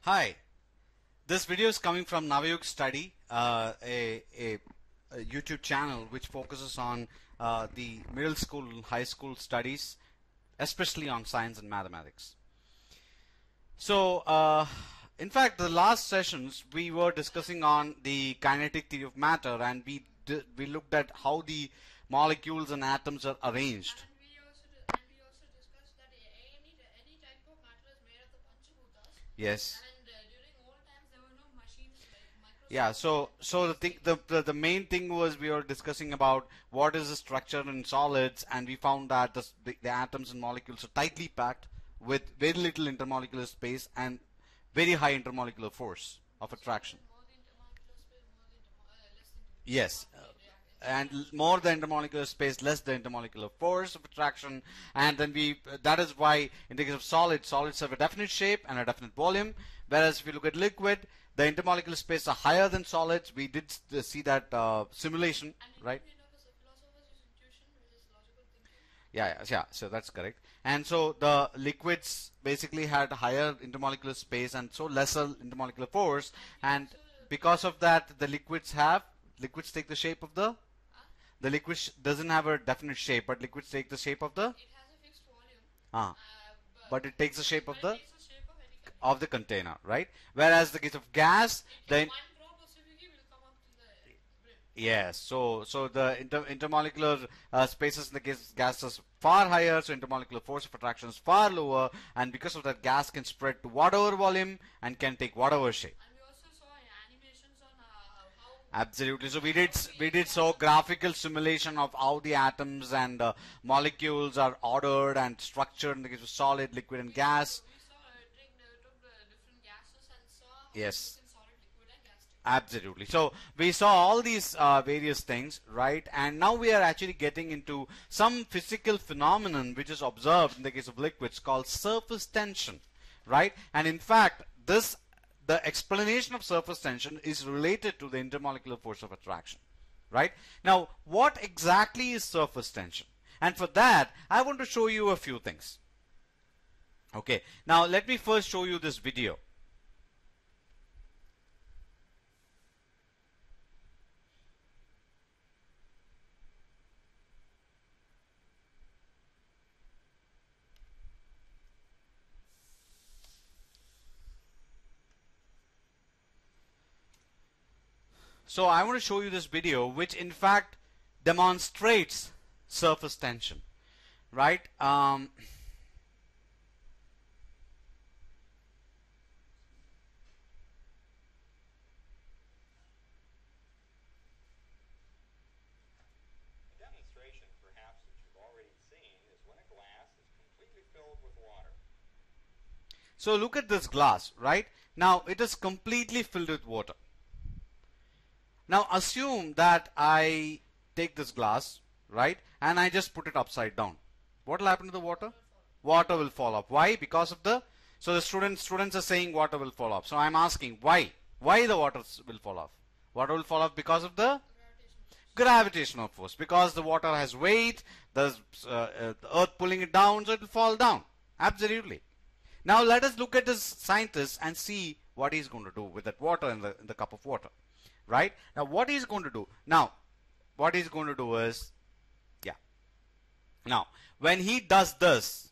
Hi, this video is coming from Navayug Study, a YouTube channel which focuses on the middle school and high school studies, especially on science and mathematics. So, in fact, the last sessions we were discussing on the kinetic theory of matter, and we looked at how the molecules and atoms are arranged. And we also discussed that any type of matter is made of the Panchabhutas. Yes. And during old times there were no machines like microscopes. Yeah, so the main thing was we were discussing about what is the structure in solids, and we found that the atoms and molecules are tightly packed with very little intermolecular space and very high intermolecular force of attraction. More the intermolecular space, less the Yes, and intermolecular more the intermolecular space, less the intermolecular force of attraction, and then that is why in the case of solids have a definite shape and a definite volume, whereas if you look at liquid, the intermolecular space are higher than solids. We did see that simulation, right? philosophers use intuition, which is logical thinking. Yeah. So that's correct. And so the liquids basically had higher intermolecular space and so lesser intermolecular force, and because of that, the liquids take the shape of the liquid doesn't have a definite shape, but liquids take the shape of the It has a fixed volume. but it takes the shape of It the takes the shape of any container. container, right? Whereas the case of gas, then One drop of CBG will come up to the brim. yes, so the intermolecular spaces in the case of gas is far higher, so intermolecular force of attraction is far lower, and because of that, gas can spread to whatever volume and can take whatever shape. And we also saw animations on how Absolutely. So we did so graphical simulation of how the atoms and molecules are ordered and structured in the case of solid, liquid, and gas. we saw took the different gases and saw how Yes. it works in solid, liquid, and gas state. Absolutely. So we saw all these various things, right? And now we are actually getting into some physical phenomenon which is observed in the case of liquids called surface tension, right? And in fact, the explanation of surface tension is related to the intermolecular force of attraction, right? Now, what exactly is surface tension? And for that, I want to show you a few things. Okay. Now, let me first show you this video. So I want to show you this video which in fact demonstrates surface tension, right? A demonstration, perhaps, that you've already seen is when a glass is completely filled with water. So look at this glass, right? Now it is completely filled with water. Now assume that I take this glass, right, and I just put it upside down. What will happen to the water? Water will fall off. Why? Because of so the students are saying water will fall off. So I'm asking why? Why the water will fall off? Water will fall off because of the gravitational force. Because the water has weight, there's the earth pulling it down, so it will fall down. Absolutely. Now let us look at this scientist and see what he's going to do with that water in the cup of water. Right? Now what he's going to do? Now, what he's going to do is, now when he does this,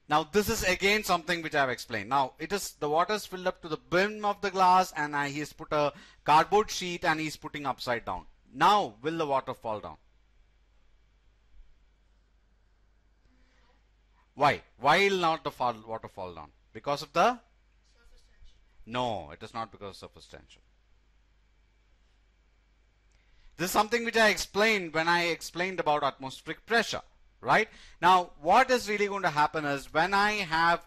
now this is again something which I have explained. Now the water is filled up to the brim of the glass, and he has put a cardboard sheet and he's putting upside down. Now will the water fall down? Why? Why will not the water fall down? Because of the? Surface tension. No, it is not because of surface tension. This is something which I explained when I explained about atmospheric pressure, right? Now, what is really going to happen is when I have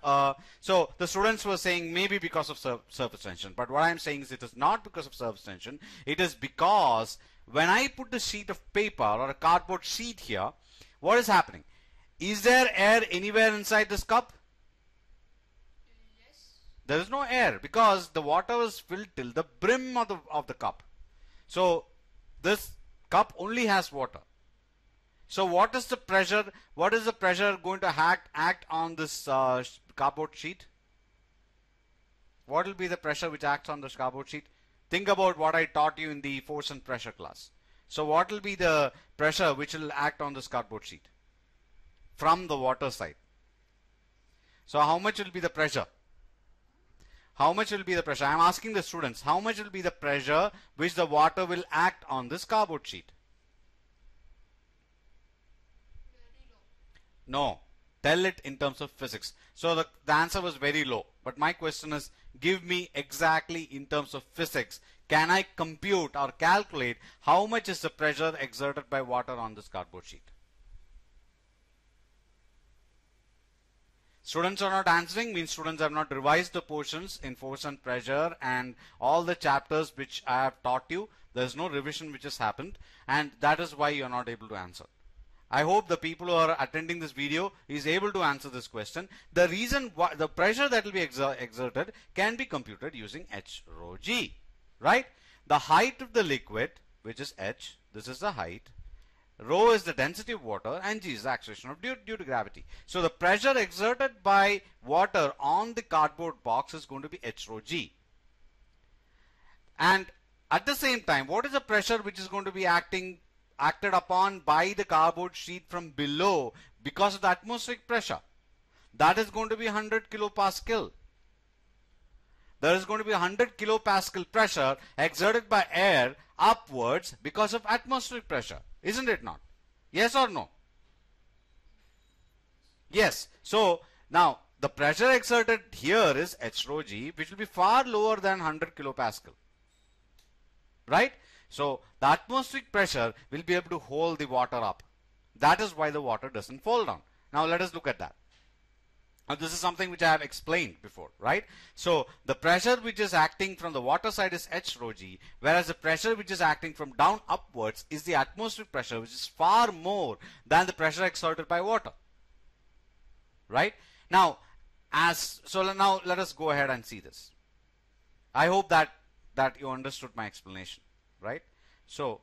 so the students were saying maybe because of surface tension, but what I'm saying is it is not because of surface tension. It is because when I put a sheet of paper or a cardboard sheet here, what is happening? Is there air anywhere inside this cup? Yes. There is no air because the water was filled till the brim of the cup. So this cup only has water. So what is the pressure? What is the pressure going to act on this cardboard sheet? What will be the pressure which acts on this cardboard sheet? Think about what I taught you in the force and pressure class. So what will be the pressure which will act on this cardboard sheet from the water side? So how much will be the pressure? How much will be the pressure? I am asking the students, how much will be the pressure which the water will act on this cardboard sheet? Very low. No. Tell it in terms of physics. So the answer was very low. But my question is, give me exactly in terms of physics. Can I compute or calculate how much is the pressure exerted by water on this cardboard sheet? Students are not answering, means students have not revised the portions in force and pressure and all the chapters which I have taught you. There is no revision which has happened, and that is why you are not able to answer. I hope the people who are attending this video is able to answer this question. The reason why the pressure that will be exerted can be computed using H rho G, right? The height of the liquid, which is H, this is the height. Rho is the density of water and G is the acceleration of due to gravity. So the pressure exerted by water on the cardboard box is going to be H rho G. And at the same time, what is the pressure which is going to be acted upon by the cardboard sheet from below because of the atmospheric pressure? That is going to be 100 kilopascal. There is going to be 100 kilopascal pressure exerted by air upwards because of atmospheric pressure. Isn't it not? Yes or no? Yes. So now the pressure exerted here is H rho G, which will be far lower than 100 kilopascal. Right? So the atmospheric pressure will be able to hold the water up. That is why the water doesn't fall down. Now let us look at that. Now this is something which I have explained before, right? So the pressure which is acting from the water side is H rho G, whereas the pressure which is acting from down upwards is the atmospheric pressure, which is far more than the pressure exerted by water. Right? Now, now let us go ahead and see this. I hope that you understood my explanation, right? So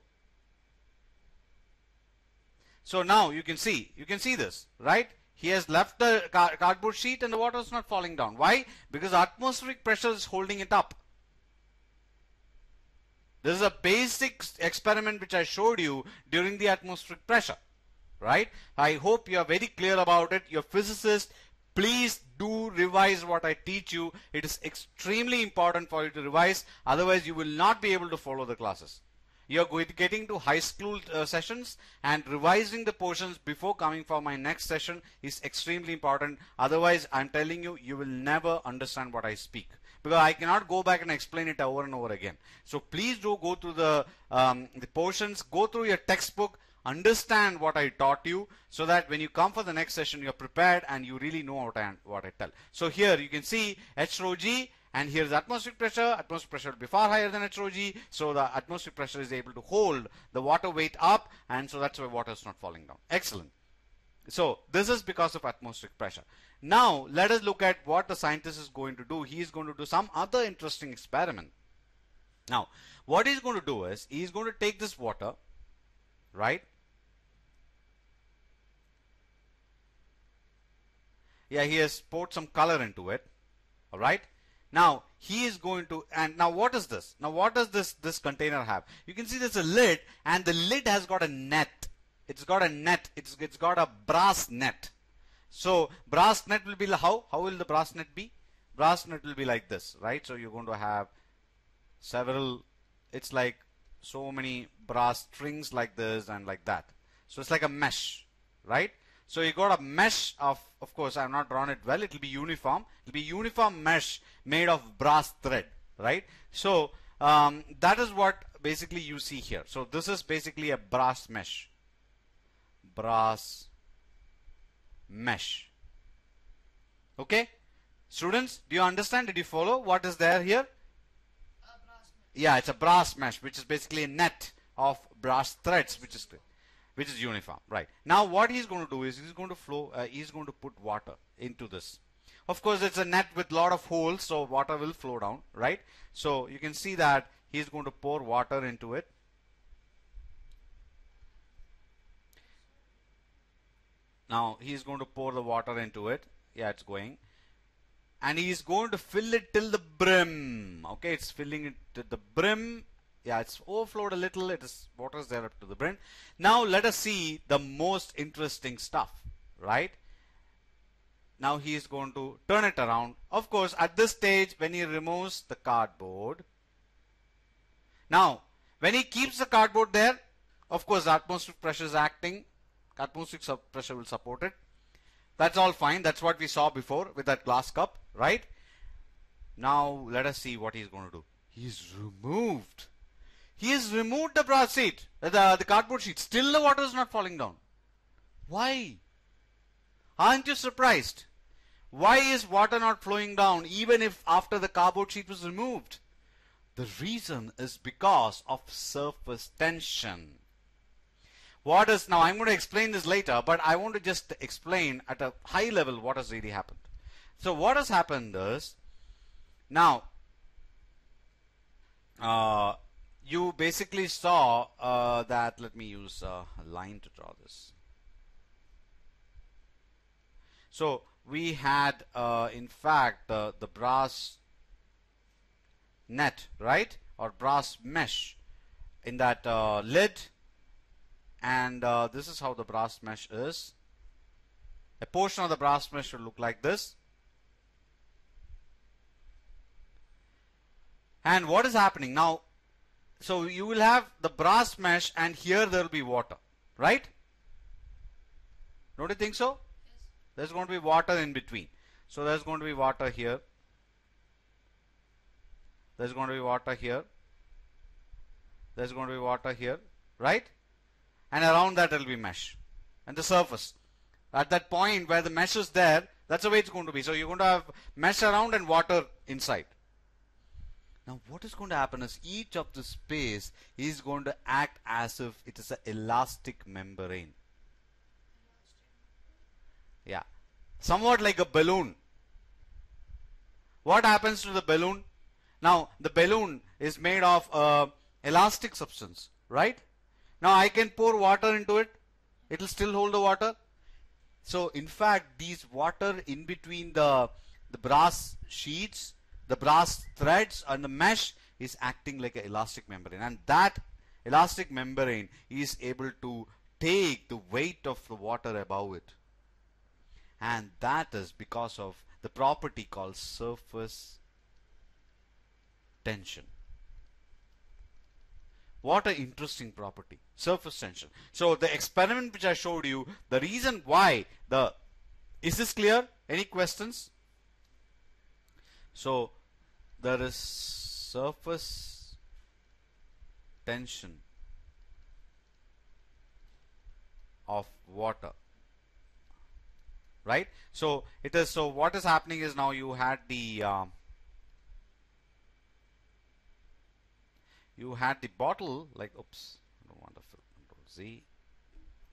now you can see this, right? He has left the cardboard sheet and the water is not falling down. Why? Because atmospheric pressure is holding it up. This is a basic experiment which I showed you during the atmospheric pressure, right? I hope you are very clear about it. You're physicists. Please do revise what I teach you. It is extremely important for you to revise. Otherwise, you will not be able to follow the classes. You're getting to high school sessions, and revising the portions before coming for my next session is extremely important. Otherwise, I'm telling you, you will never understand what I speak, because I cannot go back and explain it over and over again. So please do go through the portions, go through your textbook, understand what I taught you, so that when you come for the next session, you're prepared and you really know what I tell. So here you can see H rho G. And here's atmospheric pressure. Atmospheric pressure will be far higher than H rho G. So the atmospheric pressure is able to hold the water weight up, and so that's why water is not falling down. Excellent. So this is because of atmospheric pressure. Now let us look at what the scientist is going to do. He is going to do some other interesting experiment. Now what he's going to do is he's going to take this water, right? Yeah, he has poured some color into it. All right. Now he is going to, and now what is this? Now what does this container have? You can see there's a lid, and the lid has got a net. It's got a net. It's got a brass net. So brass net will be how? How will the brass net be? Brass net will be like this, right? So you're going to have several. It's like so many brass strings like this and like that. So it's like a mesh, right? So you got a mesh of course I have not drawn it well. It will be uniform. It will be uniform mesh made of brass thread, right? So that is what basically you see here. So this is basically a brass mesh. Brass mesh. Okay, students, do you understand? Did you follow what is there here? Brass mesh. Yeah, it's a brass mesh, which is basically a net of brass threads, which is uniform, right? Now what he's going to do is he's going to put water into this. Of course it's a net with lot of holes, so water will flow down, right? So you can see that he's going to pour water into it. Now he's going to pour the water into it. Yeah, it's going. and he is going to fill it till the brim. Okay, it's filling it to the brim. Yeah, it's overflowed a little. It is water is there up to the brim. Now let us see the most interesting stuff, right? Now he is going to turn it around. Of course, at this stage, when he removes the cardboard, now when he keeps the cardboard there, of course, the atmospheric pressure is acting. Atmospheric pressure will support it. That's all fine. That's what we saw before with that glass cup, right? Now let us see what he's going to do. He's removed. He has removed the brass sheet, the cardboard sheet. Still the water is not falling down. Why? Aren't you surprised? Why is water not flowing down even if after the cardboard sheet was removed? The reason is because of surface tension. What is, now I'm going to explain this later, but I want to just explain at a high level what has really happened. So what has happened is, now you basically saw that, let me use a line to draw this. So we had in fact the brass net, right, or brass mesh in that lid, and this is how the brass mesh is. A portion of the brass mesh will look like this. And what is happening now? So you will have the brass mesh, and here there will be water, right? Don't you think so? Yes. There's going to be water in between. So there's going to be water here. There's going to be water here. There's going to be water here, right? And around that there will be mesh. And the surface. At that point where the mesh is there, that's the way it's going to be. So you're going to have mesh around and water inside. Now what is going to happen is each of the space is going to act as if it is an elastic membrane. Yeah. Somewhat like a balloon. What happens to the balloon? Now the balloon is made of elastic substance, right? Now I can pour water into it. It will still hold the water. So in fact these water in between the brass sheets, the brass threads and the mesh is acting like an elastic membrane, and that elastic membrane is able to take the weight of the water above it, and that is because of the property called surface tension. What an interesting property, surface tension. So the experiment which I showed you, the reason why is this clear? Any questions? So there is surface tension of water, right? So it is, so what is happening is now you had the bottle, like, oops, I don't want to fill, Control Z.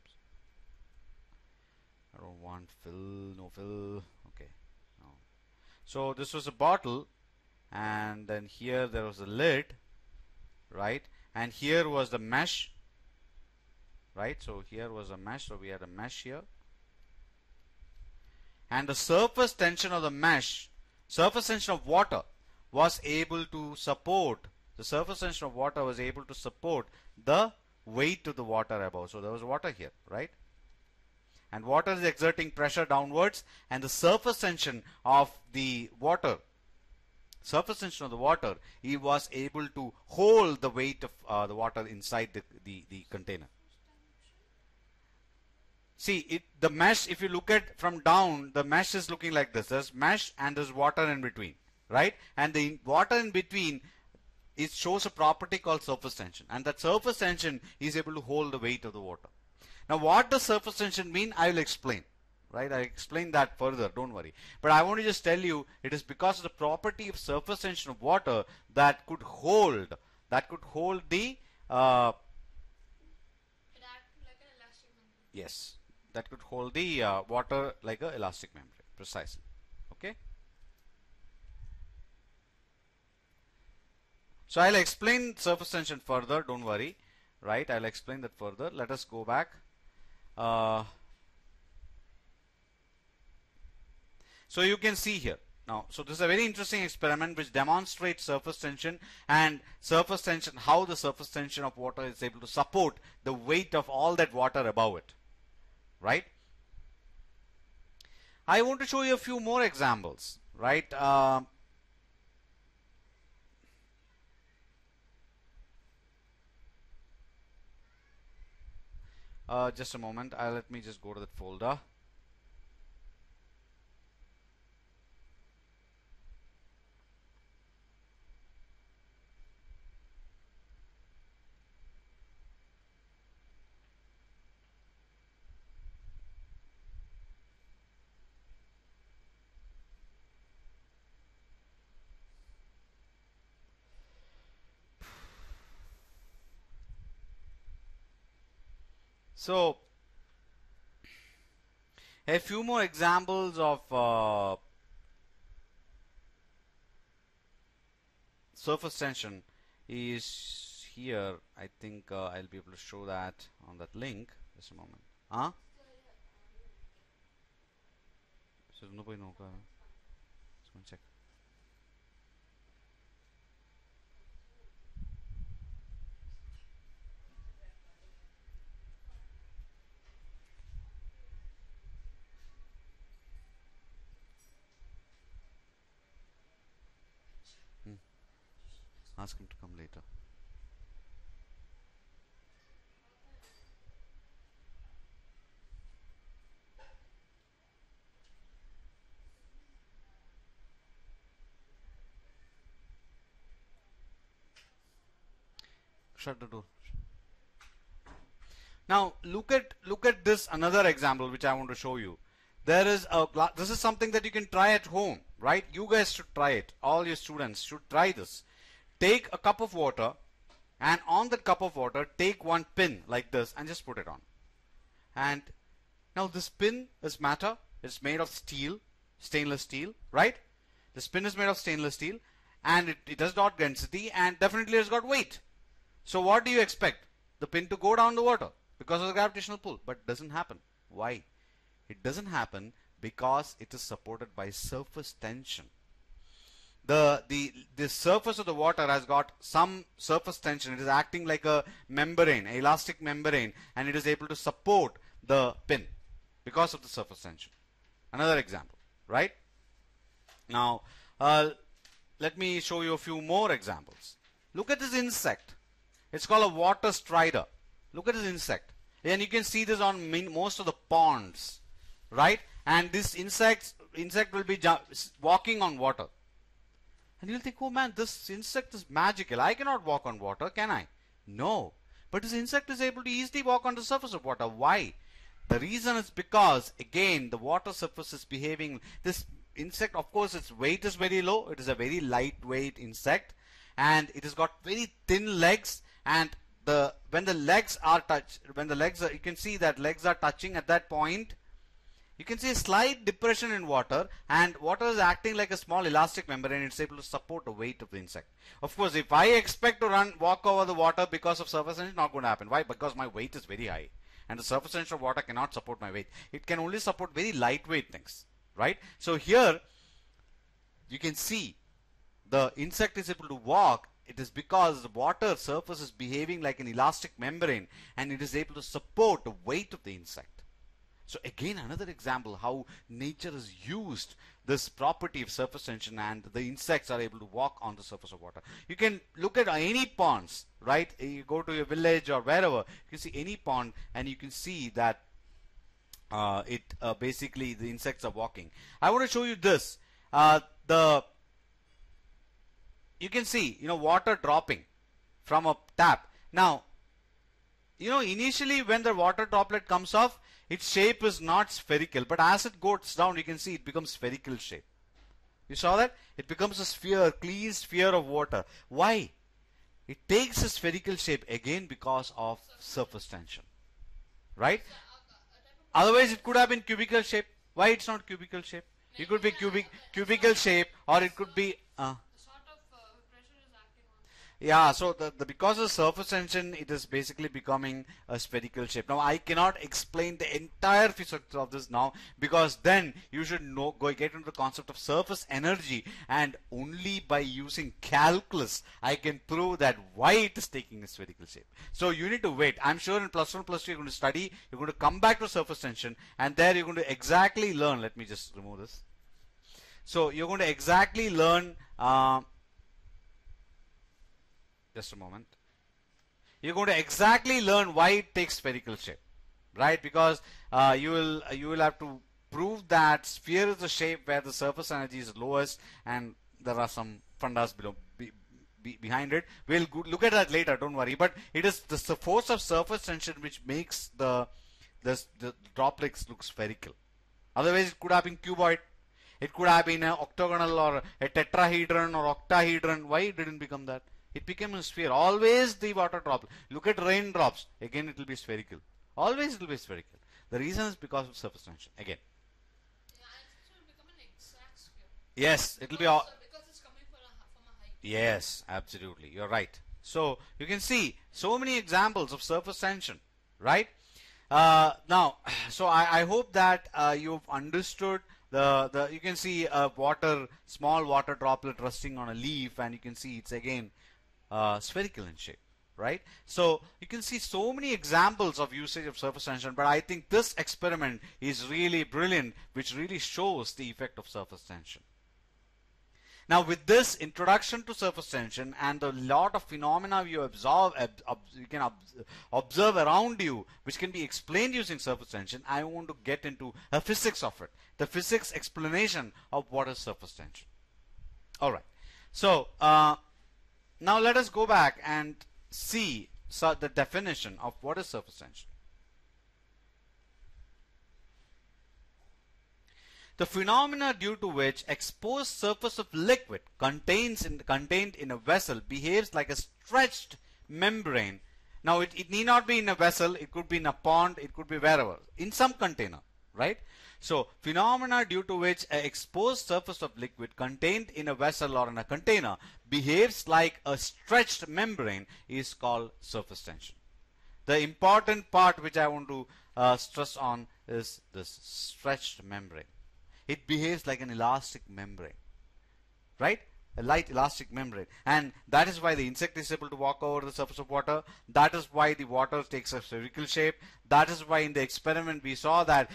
Oops. I don't want fill, no fill, okay. No. So this was a bottle, and then here there was a lid, right? And here was the mesh, right? So here was a mesh, so we had a mesh here. And the surface tension of the mesh, surface tension of water was able to support, the surface tension of water was able to support the weight of the water above. So there was water here, right? And water is exerting pressure downwards, and the surface tension of the water, he was able to hold the weight of the water inside the container. See, the mesh, if you look at from down, the mesh is looking like this. There's mesh and there's water in between, right? And the water in between, it shows a property called surface tension, and that surface tension is able to hold the weight of the water. Now what does surface tension mean? I will explain, right? I'll explain that further, don't worry. But I want to just tell you, it is because of the property of surface tension of water that could hold the It acts like an elastic membrane. yes, that could hold the water like an elastic membrane, precisely. Okay. So I'll explain surface tension further, don't worry, right? I'll explain that further. Let us go back. So you can see here. Now, so this is a very interesting experiment which demonstrates surface tension and surface tension, how the surface tension of water is able to support the weight of all that water above it, right? I want to show you a few more examples, right? Just a moment. Let me just go to that folder. So, a few more examples of surface tension is here. I think I'll be able to show that on that link. Just a moment. Huh? So nobody know. Let's go and check. Ask him to come later. Shut the door. Now look at this another example which I want to show you. There is a this is something that you can try at home, right? You guys should try it. All your students should try this. Take a cup of water, and on that cup of water take one pin like this and just put it on. And now this pin is matter. It's made of steel, stainless steel, right? This pin is made of stainless steel, and it has got density, and definitely it's got weight. So what do you expect? The pin to go down the water because of the gravitational pull, but it doesn't happen. Why? It doesn't happen because it is supported by surface tension. The surface of the water has got some surface tension. It is acting like a membrane, an elastic membrane, and it is able to support the pin because of the surface tension. Another example, right? Now, let me show you a few more examples. Look at this insect. It's called a water strider. Look at this insect. And you can see this on most of the ponds, right? And this insect will be walking on water. And you'll think, oh man, this insect is magical. I cannot walk on water, can I? No. But this insect is able to easily walk on the surface of water. Why? The reason is because, again, the water surface is behaving. This insect, of course, its weight is very low. It is a very lightweight insect. And it has got very thin legs. And when the legs are touched, you can see that legs are touching at that point. You can see a slight depression in water, and water is acting like a small elastic membrane. It's able to support the weight of the insect. Of course, if I expect to walk over the water because of surface tension, it's not going to happen. Why? Because my weight is very high, and the surface tension of water cannot support my weight. It can only support very lightweight things, right? So here, you can see the insect is able to walk. It is because the water surface is behaving like an elastic membrane, and it is able to support the weight of the insect. So again, another example how nature has used this property of surface tension, and the insects are able to walk on the surface of water. You can look at any ponds, right? You go to your village or wherever, you can see any pond, and you can see that basically the insects are walking. I want to show you this. You can see, water dropping from a tap. Now, initially when the water droplet comes off, its shape is not spherical, but as it goes down, you can see it becomes spherical shape. You saw that? It becomes a sphere, clean sphere of water. Why? It takes a spherical shape again because of surface tension, right? Otherwise, it could have been cubical shape. Why it's not cubical shape? It could be cubical shape, or it could be. The sort of pressure is acting on. Yeah, so the because of surface tension, it is basically becoming a spherical shape. Now I cannot explain the entire physics of this now, because then you should know get into the concept of surface energy, and only by using calculus I can prove that why it is taking a spherical shape. So you need to wait. I'm sure in +1 +2 you're going to study, you're going to come back to surface tension, and there you're going to exactly learn. Let me just remove this. So you're going to exactly learn. Just a moment. You're going to exactly learn why it takes spherical shape, right? Because you will have to prove that sphere is the shape where the surface energy is lowest, and there are some fundas behind it. We'll look at that later. Don't worry. But it is the force of surface tension which makes the droplets look spherical. Otherwise, it could have been cuboid. It could have been an octagonal or a tetrahedron or octahedron. Why it didn't become that? It became a sphere. Always the water drop. Look at raindrops. Again, it will be spherical. Always it will be spherical. The reason is because of surface tension. Again. Yeah, it will become an exact sphere. Yes, it will be all. Because it's coming from a height. Yes, absolutely. You're right. So you can see so many examples of surface tension, right? Now, so I hope that you've understood you can see a small water droplet resting on a leaf, and you can see it's again spherical in shape, right? So you can see so many examples of usage of surface tension, but I think this experiment is really brilliant, which really shows the effect of surface tension. Now, with this introduction to surface tension and a lot of phenomena you can observe around you, which can be explained using surface tension, I want to get into a physics of it, the physics explanation of what is surface tension. All right. So now let us go back and see the definition of what is surface tension. The phenomena due to which exposed surface of liquid contained in a vessel behaves like a stretched membrane. Now it need not be in a vessel, it could be in a pond, it could be wherever, in some container, right? So phenomena due to which an exposed surface of liquid contained in a vessel or in a container behaves like a stretched membrane is called surface tension. The important part which I want to stress on is this stretched membrane. It behaves like an elastic membrane, right? A light elastic membrane, and that is why the insect is able to walk over the surface of water. That is why the water takes a spherical shape. That is why in the experiment we saw that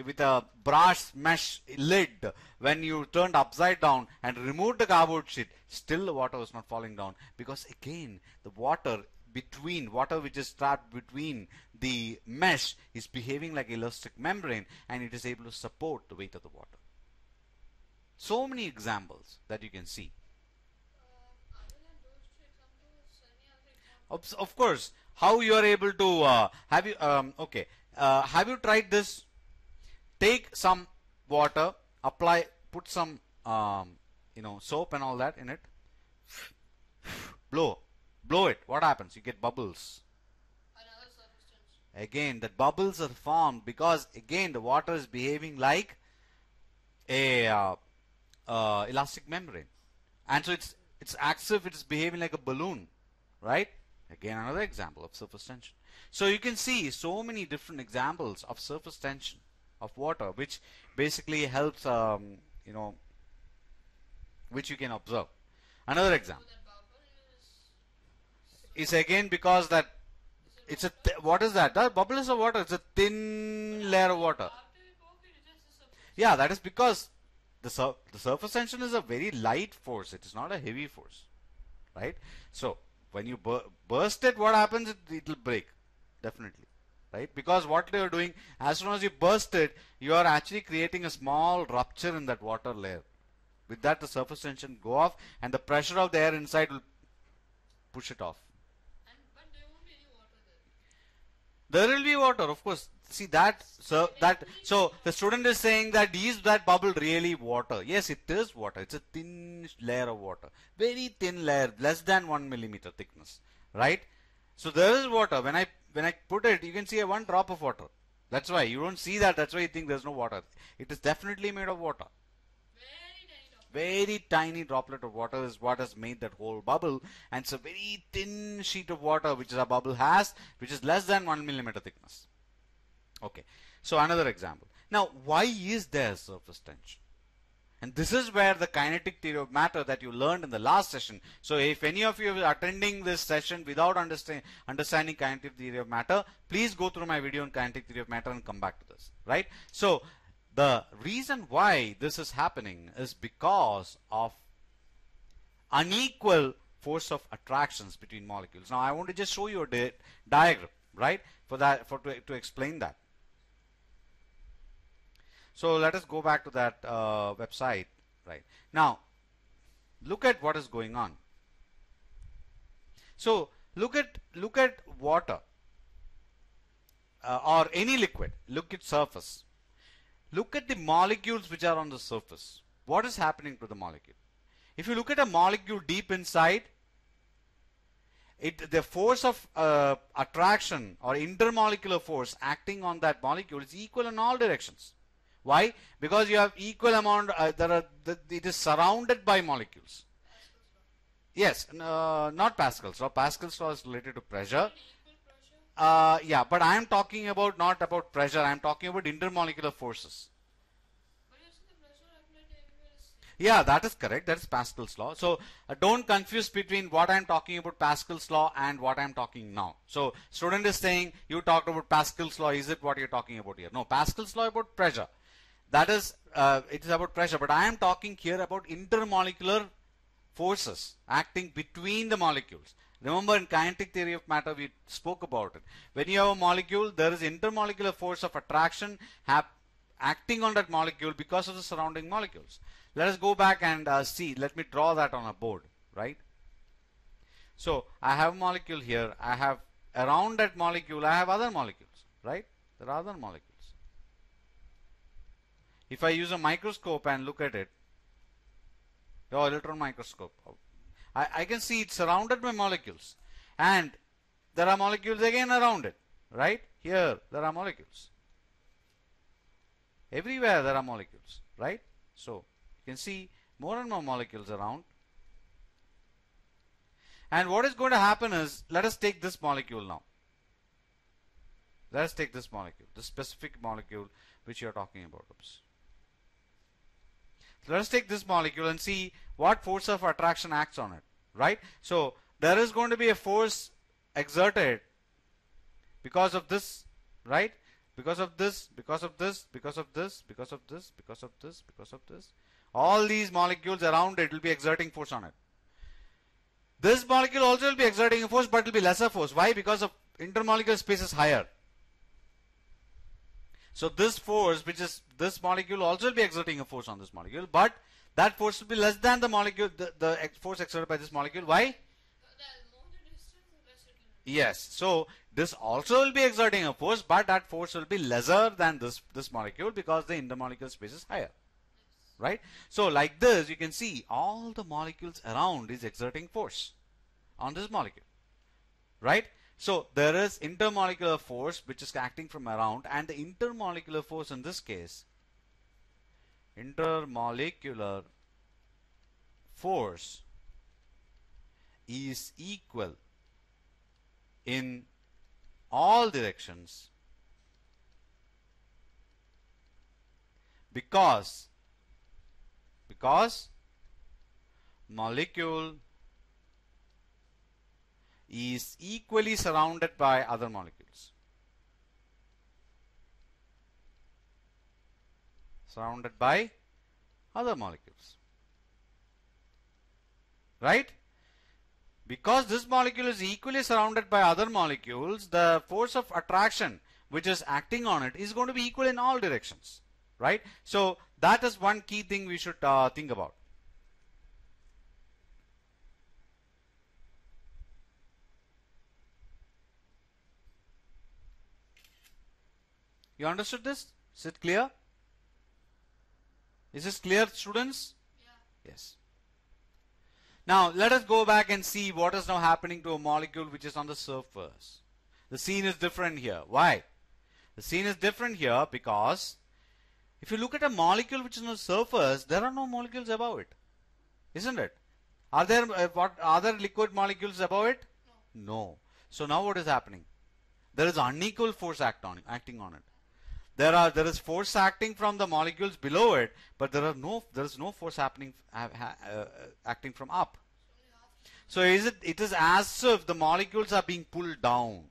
with a brass mesh lid, when you turned upside down and removed the cardboard sheet, still the water was not falling down, because again the water which is trapped between the mesh is behaving like elastic membrane, and it is able to support the weight of the water. So many examples that you can see. Other than those two examples, any other examples? Of course, how you are able to have you tried this? Take some water, put some soap and all that in it, blow it. What happens? You get bubbles. Another surface tension. Again, the bubbles are formed because again the water is behaving like a elastic membrane, and so it's as if it's behaving like a balloon, right? Again, another example of surface tension. So you can see so many different examples of surface tension of water, which basically helps which you can observe. Another example So that bubble is again because that it's what is that? That bubble is of water. It's a thin layer of water. after we go, we reject the surface. Yeah, that is because the surface tension is a very light force. It is not a heavy force, right? So when you burst it, what happens? It will break, definitely, right? Because what you are doing, as soon as you burst it, you are actually creating a small rupture in that water layer. With that, the surface tension go off, and the pressure of the air inside will push it off. But there won't be any water there. There will be water, of course. See that, so the student is saying that is that bubble really water? Yes, it is water. It's a thin layer of water, very thin layer, less than 1 millimeter thickness, right? So there is water. When I put it, you can see a one drop of water. That's why you don't see that. That's why you think there's no water. It is definitely made of water. very tiny droplet of water is what has made that whole bubble, and it's a very thin sheet of water which a bubble has, which is less than 1 millimeter thickness. Okay, so another example. Now, why is there surface tension? And this is where the kinetic theory of matter that you learned in the last session. So if any of you are attending this session without understanding kinetic theory of matter, please go through my video on kinetic theory of matter and come back to this, right? So the reason why this is happening is because of unequal force of attractions between molecules. Now I want to just show you a diagram, right, to explain that. So let us go back to that website, right? Now, look at what is going on. So look at water or any liquid. Look at surface. Look at the molecules which are on the surface. What is happening to the molecule? If you look at a molecule deep inside, the force of attraction or intermolecular force acting on that molecule is equal in all directions. Why? Because you have equal amount, it is surrounded by molecules. Yes, not Pascal's law. Pascal's law is related to pressure. Yeah, but I am talking about not about pressure. I am talking about intermolecular forces. Yeah, that is correct. That is Pascal's law. So don't confuse between what I am talking about Pascal's law and what I am talking now. So student is saying you talked about Pascal's law. Is it what you are talking about here? No, Pascal's law about pressure. That is, it is about pressure, but I am talking here about intermolecular forces acting between the molecules. Remember, in kinetic theory of matter, we spoke about it. When you have a molecule, there is intermolecular force of attraction acting on that molecule because of the surrounding molecules. Let us go back and see. Let me draw that on a board, right? So I have a molecule here. I have around that molecule, I have other molecules, right? There are other molecules. If I use a microscope and look at it, or electron microscope, I can see it's surrounded by molecules, and there are molecules again around it, right? Here there are molecules. Everywhere there are molecules, right? So you can see more and more molecules around. And what is going to happen is, let us take this molecule now. Let us take this molecule, the specific molecule which you are talking about. Oops. Let us take this molecule and see what force of attraction acts on it, right? So there is going to be a force exerted because of this, right? Because of this, because of this, because of this, because of this, because of this, because of this. All these molecules around it will be exerting force on it. This molecule also will be exerting a force, but it will be lesser force. Why? Because of intermolecular space is higher. So this force, which is this molecule, also will be exerting a force on this molecule, but that force will be less than the molecule, the force exerted by this molecule. Why? Yes. So this also will be exerting a force, but that force will be lesser than this molecule because the intermolecular space is higher. Right? So like this, you can see all the molecules around is exerting force on this molecule. Right? So there is intermolecular force which is acting from around, and the intermolecular force in this case, intermolecular force is equal in all directions because molecule is equally surrounded by other molecules. Surrounded by other molecules. Right? Because this molecule is equally surrounded by other molecules, the force of attraction which is acting on it is going to be equal in all directions. Right? So that is one key thing we should think about. You understood this? Is it clear? Is this clear, students? Yeah. Yes. Now let us go back and see what is now happening to a molecule which is on the surface. The scene is different here. Why? The scene is different here because if you look at a molecule which is on the surface, there are no molecules above it. isn't it? Are there what other liquid molecules above it? No. So now what is happening? There is unequal force acting on it. There is force acting from the molecules below it, but there is no force acting from up. So it is as if the molecules are being pulled down.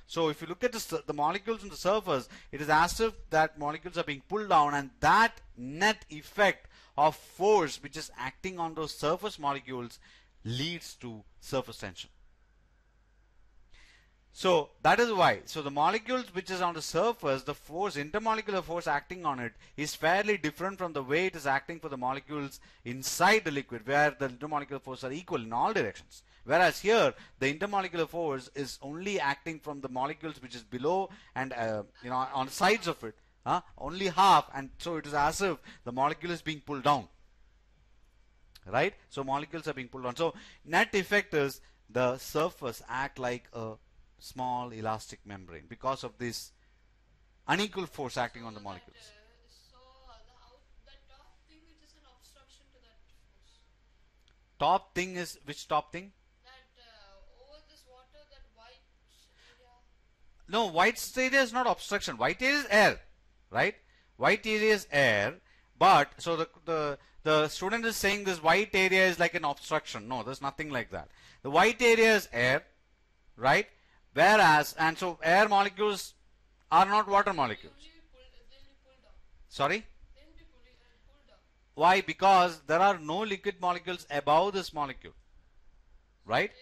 So if you look at the molecules on the surface, it is as if that molecules are being pulled down, and that net effect of force which is acting on those surface molecules leads to surface tension. So that is why. So the molecules which is on the surface, the force, intermolecular force acting on it is fairly different from the way it is acting for the molecules inside the liquid, where the intermolecular force are equal in all directions. Whereas here, the intermolecular force is only acting from the molecules which is below and on the sides of it, only half, and so it is as if the molecule is being pulled down. Right? So molecules are being pulled down. So net effect is the surface act like a small elastic membrane because of this unequal force acting on the molecules. The top thing, it is an obstruction to that force. Top thing is which top thing? That over this water, that white area. No, white area is not obstruction. White area is air, right? White area is air, but so the student is saying this white area is like an obstruction. No, there's nothing like that. The white area is air, right? Whereas, and so air molecules are not water molecules. They'll be pulled down. Sorry? They'll be pulled down. Why? Because there are no liquid molecules above this molecule, right?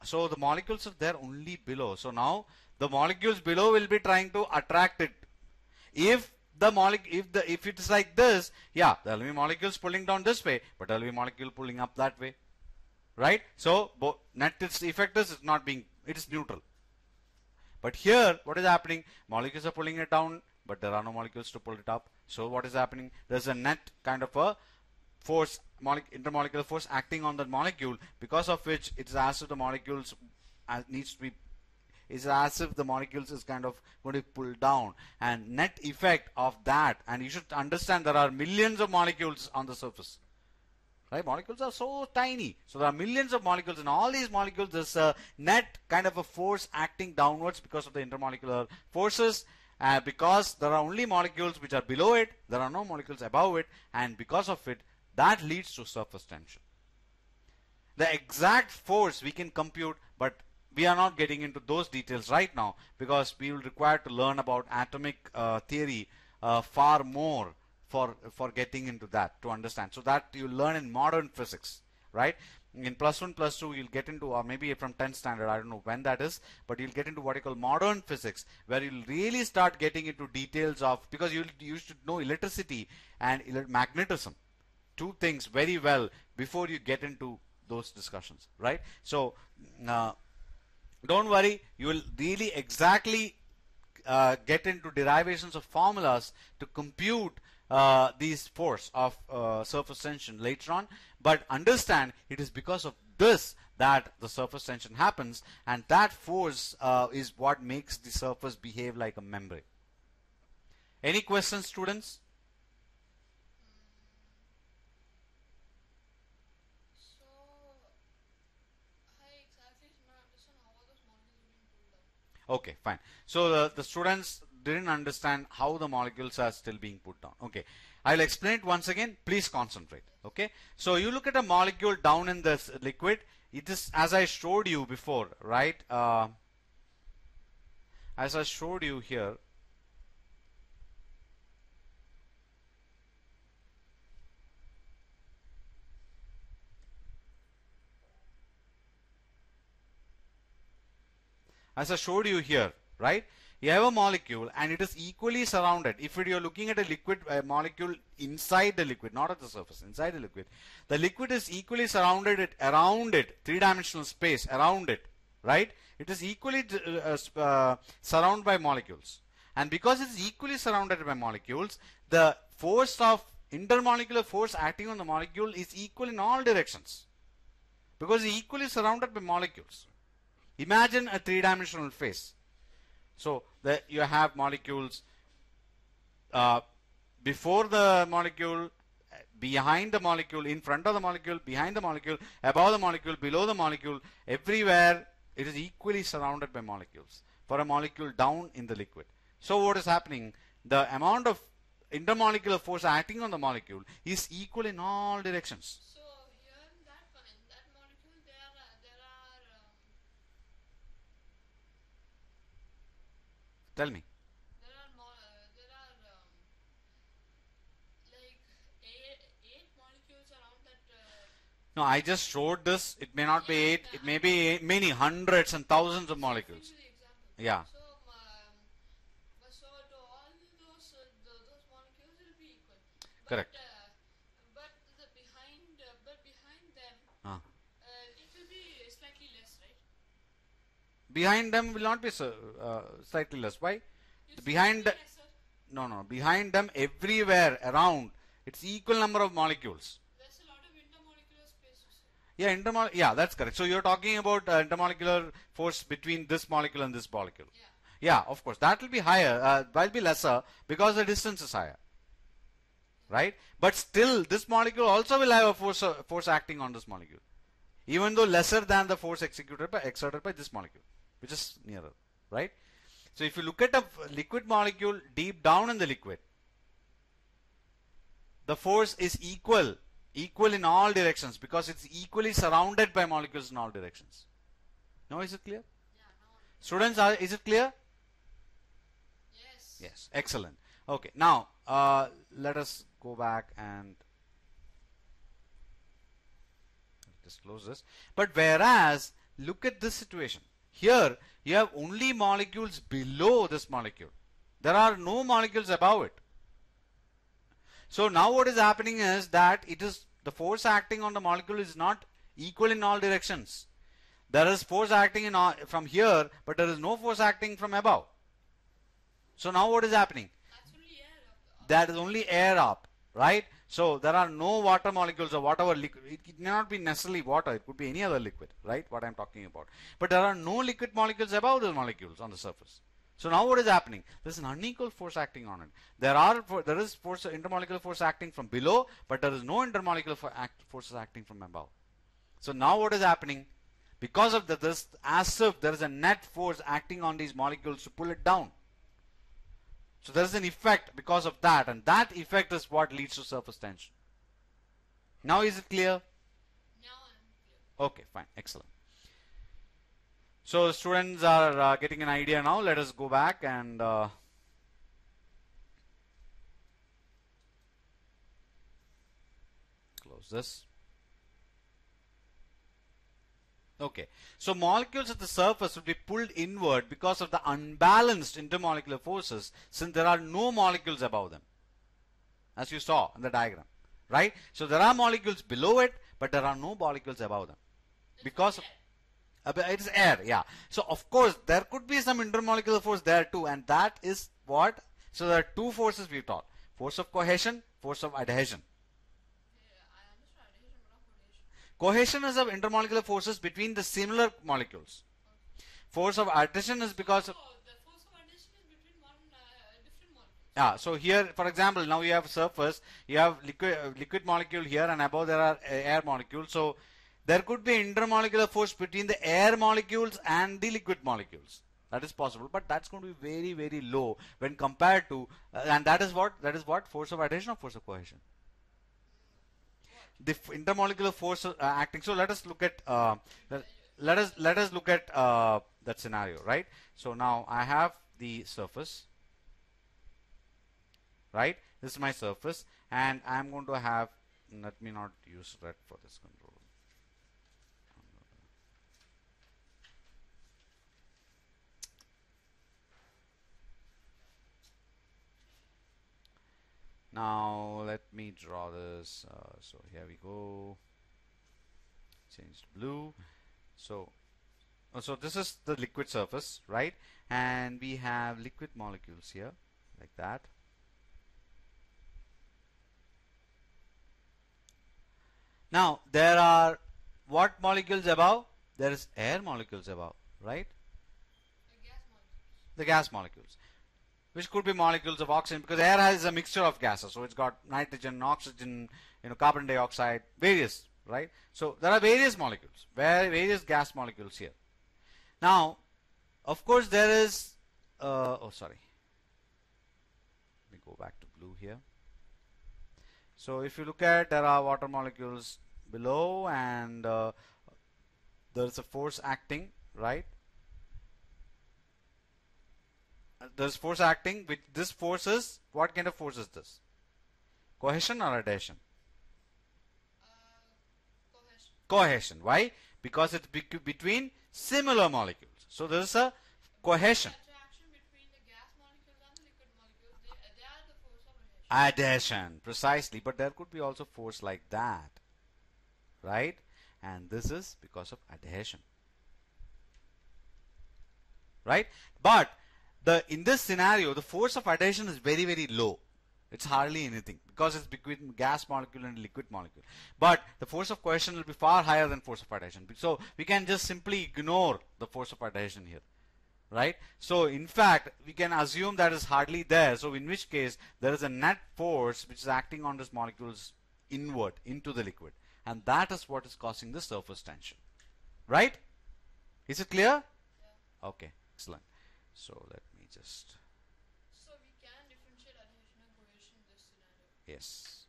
So the molecules are there only below. So now the molecules below will be trying to attract it. If it is like this, yeah, there will be molecules pulling down this way, but there will be molecule pulling up that way, right? So net effect is not being, it is neutral. But here, what is happening? Molecules are pulling it down, but there are no molecules to pull it up. So what is happening? There's a net kind of a force, intermolecular force acting on the molecule, because of which it's as if the molecules is as if the molecules is kind of going to pull down, and net effect of that, and you should understand there are millions of molecules on the surface. Right? Molecules are so tiny. So there are millions of molecules, and all these molecules, there's a net kind of a force acting downwards because of the intermolecular forces. Because there are only molecules which are below it, there are no molecules above it, and because of it, that leads to surface tension. The exact force we can compute, but we are not getting into those details right now, because we will require to learn about atomic theory far more for getting into that, to understand. So that you learn in modern physics, right? In +1, +2, you'll get into, or maybe from 10th standard, I don't know when that is, but you'll get into what you call modern physics, where you'll really start getting into details of, because you should know electricity and magnetism, two things very well before you get into those discussions, right? So don't worry, you will really exactly get into derivations of formulas to compute these force of surface tension later on, but understand it is because of this that the surface tension happens, and that force is what makes the surface behave like a membrane. Any questions, students? So, I exactly did not understand how are those molecules being pulled down. Okay, fine. So the students didn't understand how the molecules are still being put down. Okay, I'll explain it once again. Please concentrate. Okay, so you look at a molecule down in this liquid. It is, as I showed you before, right? As I showed you here. As I showed you here, right? You have a molecule and it is equally surrounded. If you're looking at a liquid molecule inside the liquid, not at the surface, inside the liquid is equally surrounded around it, three-dimensional space around it, right? It is equally surrounded by molecules. And because it is equally surrounded by molecules, the force of intermolecular force acting on the molecule is equal in all directions, because it is equally surrounded by molecules. Imagine a three-dimensional face. So you have molecules before the molecule, behind the molecule, in front of the molecule, behind the molecule, above the molecule, below the molecule, everywhere it is equally surrounded by molecules for a molecule down in the liquid. So what is happening? The amount of intermolecular force acting on the molecule is equal in all directions. So here in that one, in that molecule, there are Tell me. like eight molecules around that. No, I just showed this. It may not be 8. It may be many hundreds and thousands of molecules. The example. Yeah. So to all those molecules will be equal. Correct. But behind them, Uh. it will be slightly less, right? Behind them will not be slightly less. Why? Behind Lesser. no, behind them everywhere around, it's equal number of molecules. There's a lot of intermolecular spaces. Yeah, that's correct. So you're talking about intermolecular force between this molecule and this molecule. Yeah. Yeah, of course, that will be higher, will be lesser because the distance is higher, right? But still, this molecule also will have a force acting on this molecule, even though lesser than the force exerted by this molecule, which is nearer, right? So if you look at a liquid molecule deep down in the liquid, the force is equal in all directions because it's equally surrounded by molecules in all directions. Now is it clear? Yeah. Now. Students, is it clear? Yes. Yes, excellent. Okay, now let us go back and just close this. But whereas, look at this situation. Here, you have only molecules below this molecule. There are no molecules above it. So now what is happening is that it is the force acting on the molecule is not equal in all directions. There is force acting from here, but there is no force acting from above. So now what is happening? That's only air up. That is only air up, right? So there are no water molecules or whatever liquid. It may not be necessarily water. It could be any other liquid, right? What I'm talking about. But there are no liquid molecules above those molecules on the surface. So now what is happening? There is an unequal force acting on it. There is intermolecular force acting from below, but there is no intermolecular forces acting from above. So now what is happening? Because of this, as if there is a net force acting on these molecules to pull it down. So there is an effect because of that, and that effect is what leads to surface tension. Now is it clear? Now I'm clear. Okay, fine, excellent. So students are getting an idea now. Let us go back and close this. Okay, so molecules at the surface will be pulled inward because of the unbalanced intermolecular forces, since there are no molecules above them, as you saw in the diagram, right? So there are molecules below it, but there are no molecules above them because of it is air. Yeah. So of course there could be some intermolecular force there too, and that is what. So there are two forces we taught: force of cohesion, force of adhesion. I understand adhesion, but not cohesion. Cohesion is of intermolecular forces between the similar molecules. Force of adhesion is because of The force of adhesion is between different molecules. yeah. So here, for example, now you have surface, you have liquid molecule here, and above there are air molecules. So there could be intermolecular force between the air molecules and the liquid molecules. That is possible, but that's going to be very, very low when compared to, and that is what force of adhesion or force of cohesion. The intermolecular force acting. So let us look at let us look at that scenario, right? So now I have the surface, right? This is my surface, and I'm going to have. Let me not use red for this control. Now let me draw this. So here we go. Change to blue. So this is the liquid surface, right? And we have liquid molecules here, like that. Now there are what molecules above? There is air molecules above, right? The gas molecules, which could be molecules of oxygen, because air has a mixture of gases. So it's got nitrogen, oxygen, carbon dioxide, various, right? So there are various molecules, various gas molecules here. Now, of course, there is, oh sorry, let me go back to blue here. So if you look at, there are water molecules below, and there is a force acting, right? There's force acting, which this force is, what kind of force is this? Cohesion or adhesion? Cohesion. Cohesion. Why? Because it's between similar molecules. So there is a cohesion. The attraction between the gas molecules and the liquid molecules, they are the force of adhesion. Adhesion, precisely. But there could be also force like that, right? And this is because of adhesion, right? But in this scenario, the force of adhesion is very, very low. It's hardly anything because it's between gas molecule and liquid molecule. But the force of cohesion will be far higher than force of adhesion. So we can just simply ignore the force of adhesion here, right? So in fact, we can assume that is hardly there. So in which case, there is a net force which is acting on these molecules inward into the liquid. And that is what is causing the surface tension, right? Is it clear? Yeah. Okay, excellent. So let me just, So we can differentiate adhesion and cohesion in this scenario. yes.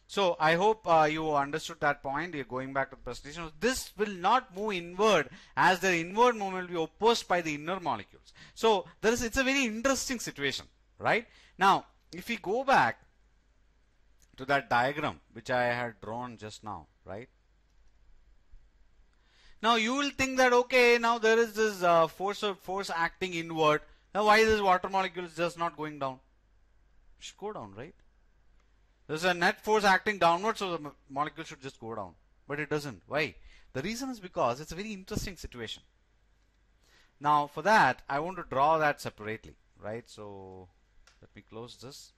So I hope you understood that point. You're going back to the presentation. This will not move inward, as the inward movement will be opposed by the inner molecules. So it's a very interesting situation, right? Now, if we go back to that diagram which I had drawn just now, right? Now you will think that, okay, now there is this force acting inward. Now why is this water molecule just not going down? It should go down, right? There's a net force acting downward, so the molecule should just go down. But it doesn't. Why? The reason is because it's a very interesting situation. Now for that, I want to draw that separately, right? So let me close this.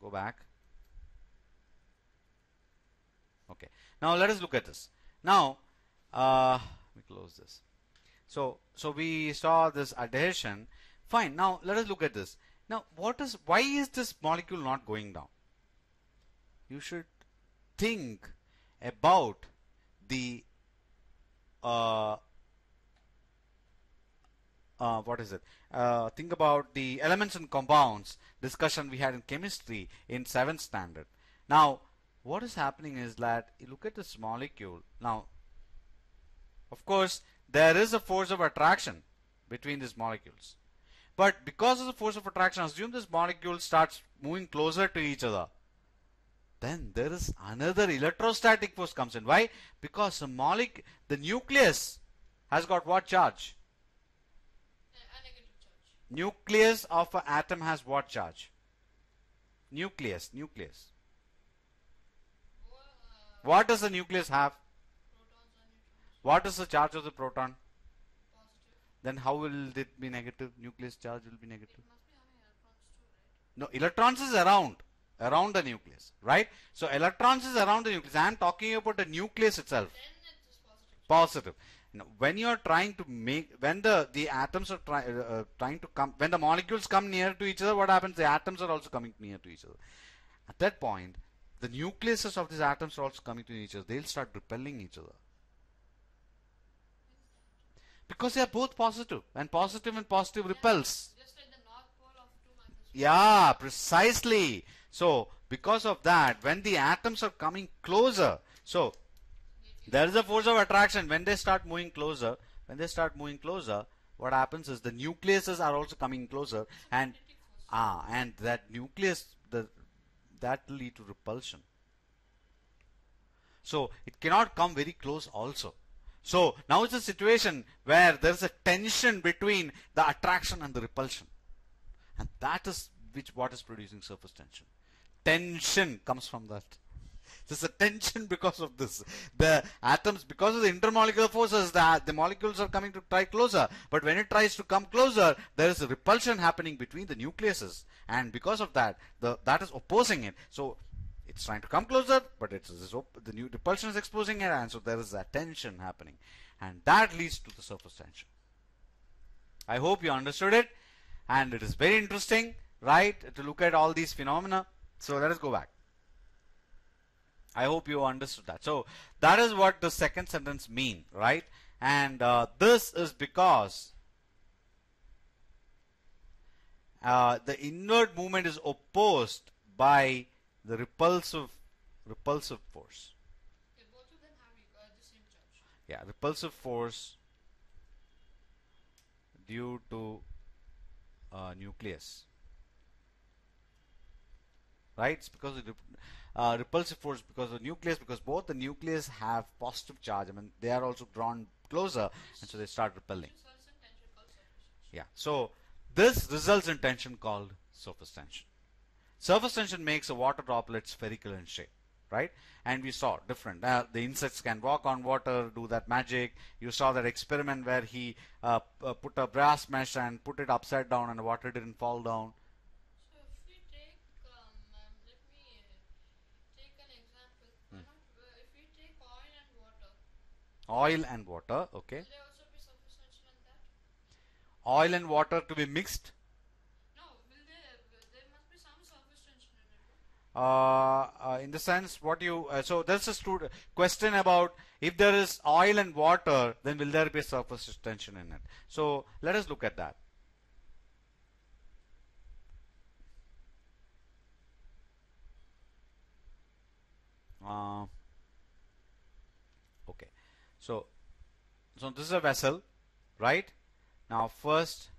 Go back. Okay. Now let us look at this. Now, let me close this. So we saw this adhesion. Fine. Now let us look at this. Now, why is this molecule not going down? You should think about the think about the elements and compounds discussion we had in chemistry in 7th standard. Now, what is happening is that you look at this molecule. Now, of course, there is a force of attraction between these molecules. But because of the force of attraction, assume this molecule starts moving closer to each other. Then there is another electrostatic force comes in. Why? Because the nucleus has got what charge? A negative charge. Nucleus of an atom has what charge? Nucleus. Well, What does the nucleus have? protons and neutrons. What is the charge of the proton? Positive. Then how will it be negative? Nucleus charge will be negative. It must be having electrons too, right? No, electrons is around the nucleus, right? So electrons is around the nucleus. I am talking about the nucleus itself. Then it is positive. Positive. Now, when you are trying to when the atoms are trying to come, when the molecules come near to each other, what happens? The atoms are also coming near to each other. At that point, the nucleuses of these atoms are also coming to each other. They'll start repelling each other. Because they are both positive, and positive repels. Just like the north pole of two microspheres. Yeah, precisely. So because of that, when the atoms are coming closer, so there is a force of attraction. When they start moving closer, what happens is the nucleuses are also coming closer, and that nucleus, that will lead to repulsion. So it cannot come very close also. So now it's a situation where there is a tension between the attraction and the repulsion, and that is what is producing surface tension. Tension comes from that. There's a tension because of this. The atoms, because of the intermolecular forces, the molecules are coming to try closer. But when it tries to come closer, there is a repulsion happening between the nucleuses, and because of that, that is opposing it. So It's trying to come closer, but the new repulsion is exposing it, and so there is a tension happening, and that leads to the surface tension. I hope you understood it, and it is very interesting, right, to look at all these phenomena. So let us go back. I hope you understood that. So that is what the second sentence mean, right? And this is because the inward movement is opposed by the repulsive force. Okay, both of them have the same charge. Yeah, repulsive force due to nucleus. Right? It's because of repulsive force because of nucleus, because both the nucleus have positive charge. I mean, they are also drawn closer, and so they start repelling. Results in tension called surface tension. Yeah. So this results in tension called surface tension. Surface tension makes a water droplet spherical in shape, right? And we saw different. The insects can walk on water, do that magic. You saw that experiment where he put a brass mesh and put it upside down, and the water didn't fall down. So if we take, let me take an example. Why not? If we take oil and water, Oil and water, okay. will there also be surface tension in that? Oil and water to be mixed. No, there must be some surface tension in it, no? In the sense, what you so there's a question about if there is oil and water, then will there be a surface tension in it? So let us look at that. Okay, so this is a vessel, right? Now first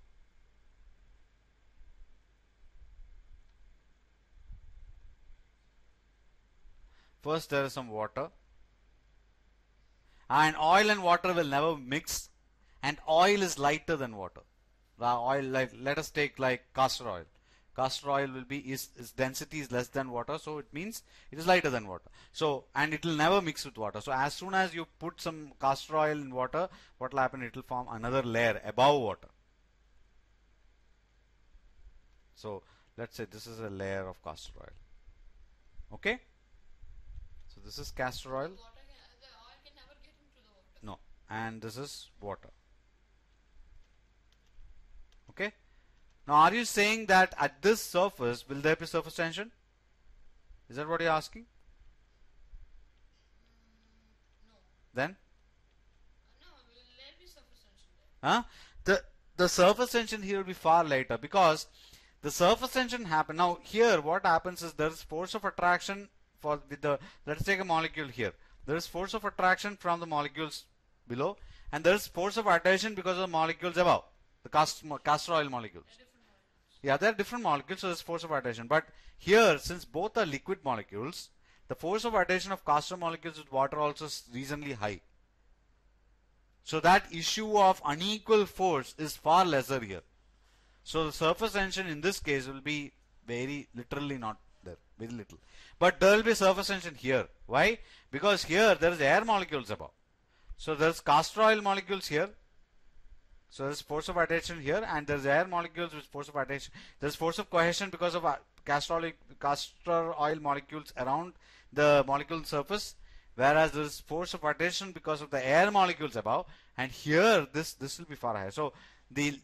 there is some water, and oil and water will never mix, and oil is lighter than water. The oil, like, let us take like castor oil. Castor oil will be its density is less than water, so it means it is lighter than water. So, and it will never mix with water. So as soon as you put some castor oil in water, what will happen? It will form another layer above water. So let's say this is a layer of castor oil. Okay, so this is castor oil. The oil can never get into the water. No, and this is water. Okay. Now, are you saying that at this surface will there be surface tension? Is that what you're asking? No. Then? No, will there be surface tension there? Huh? The surface tension here will be far later, because the surface tension happen. Now here what happens is there is force of attraction let's take a molecule here. There is force of attraction from the molecules below, and there is force of adhesion because of the molecules above, the castor oil molecules. Yeah, they are different molecules, so there's force of adhesion. But here, since both are liquid molecules, the force of adhesion of castor molecules with water also is reasonably high. So that issue of unequal force is far lesser here. So the surface tension in this case will be very literally not there, very little. But there will be surface tension here. Why? Because here there is air molecules above. So there is castor oil molecules here. So there is force of adhesion here, and there is air molecules with force of adhesion. There is force of cohesion because of castor oil molecules around the molecule surface, whereas there is force of adhesion because of the air molecules above. And here this will be far higher. So the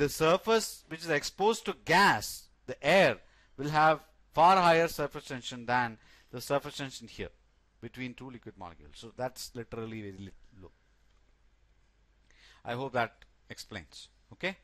surface which is exposed to gas, the air, will have far higher surface tension than the surface tension here between two liquid molecules. So that's literally very low. I hope that explains. Okay.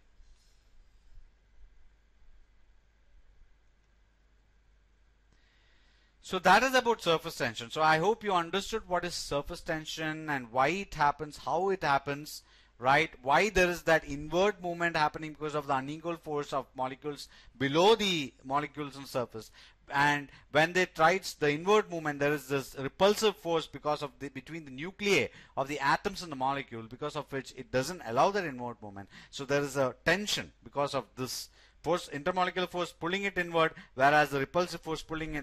So that is about surface tension. So I hope you understood what is surface tension and why it happens, how it happens, right? Why there is that inward movement happening because of the unequal force of molecules below the molecules on the surface. And when they try the inward movement, there is this repulsive force because of between the nuclei of the atoms in the molecule, because of which it doesn't allow that inward movement. So there is a tension because of this force, intermolecular force pulling it inward, whereas the repulsive force pushing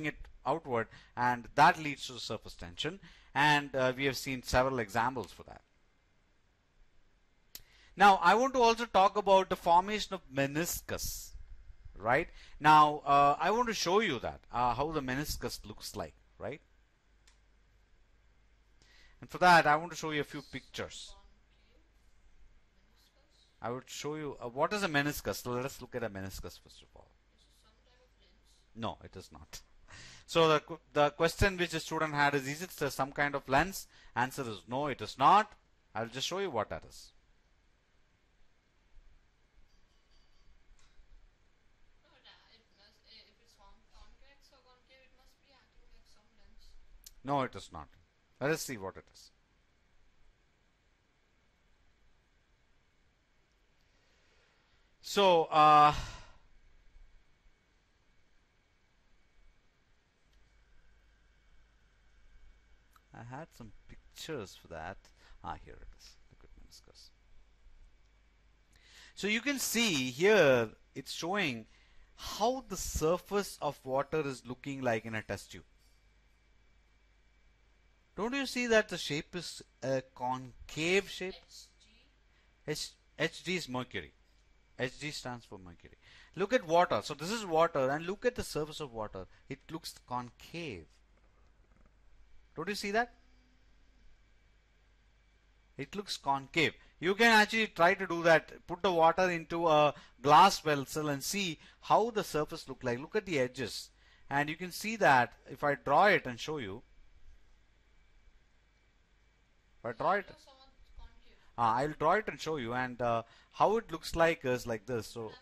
it outward, and that leads to surface tension. And we have seen several examples for that. Now I want to also talk about the formation of meniscus. right? Now, I want to show you that how the meniscus looks like, right? And for that, I want to show you a few pictures. Concave. Meniscus. I would show you what is a meniscus. So let us look at a meniscus first of all. Is it some type of lens? No, it is not. So the question which the student had is it some kind of lens? Answer is no, it is not. I'll just show you what that is. No, it must. If it's convex or concave, it must be acting like some lens. No, it is not. Let us see what it is. So, I had some pictures for that. Here it is. Look at meniscus. So you can see here it's showing how the surface of water is looking like in a test tube. Don't you see that the shape is a concave shape? HG is mercury. HG stands for mercury. Look at water. So this is water and look at the surface of water. It looks concave. Don't you see that? It looks concave. You can actually try to do that. Put the water into a glass vessel and see how the surface look like. Look at the edges. And you can see that if I draw it and show you. If I draw it. I'll draw it and show you. And how it looks like is like this. So I'm not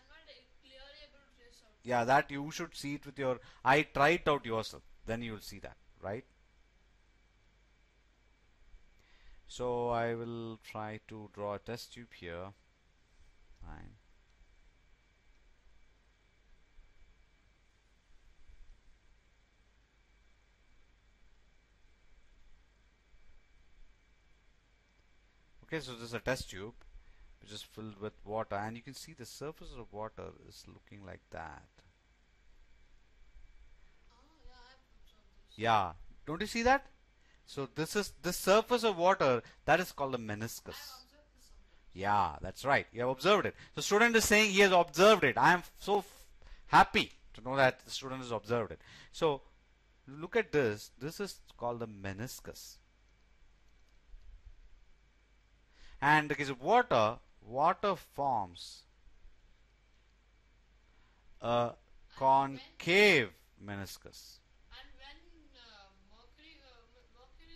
clearly able to trace out. yeah, that you should see it with your eye. Try it out yourself. Then you will see that, right? So I will try to draw a test tube here. Fine. Okay, so this is a test tube which is filled with water, and you can see the surface of water is looking like that. Oh, yeah, I've observed this. Yeah, don't you see that? So this is the surface of water that is called a I've meniscus. observed this sometimes. Yeah, that's right. You have observed it. So student is saying he has observed it. I am so happy to know that the student has observed it. So look at this. This is called the meniscus. And in the case of water, water forms a concave meniscus. And when mercury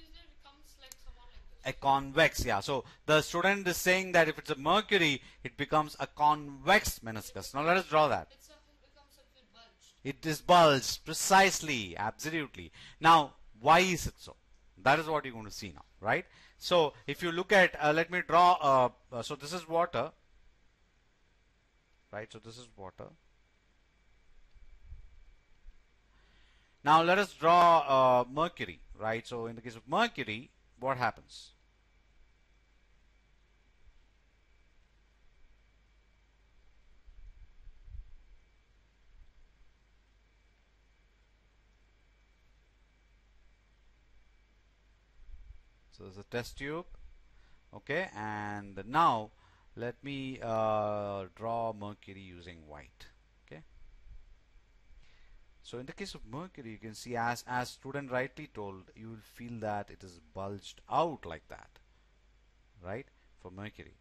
is there, it comes like somewhat like this. A convex, yeah. So the student is saying that if it's a mercury, it becomes a convex meniscus. Now let us draw that. It becomes a bit bulged. It is bulged, precisely, absolutely. Now, why is it so? That is what you're going to see now, right? So, if you look at, let me draw, so this is water, right? So, this is water. Now, let us draw mercury, right? So, in the case of mercury, what happens? So there's a test tube, okay, and now let me draw mercury using white, okay. So in the case of mercury, you can see as student rightly told, you will feel that it is bulged out like that, right, for mercury.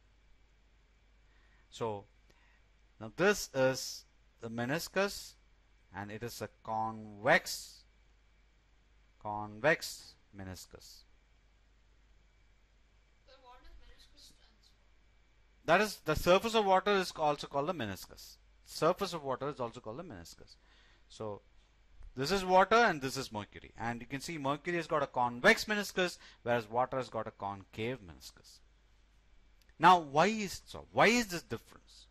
So now this is the meniscus and it is a convex meniscus. What does meniscus stands for? That is, the surface of water is also called the meniscus. Surface of water is also called the meniscus. So this is water and this is mercury. And you can see mercury has got a convex meniscus, whereas water has got a concave meniscus. Now, why is it so? Why is this difference?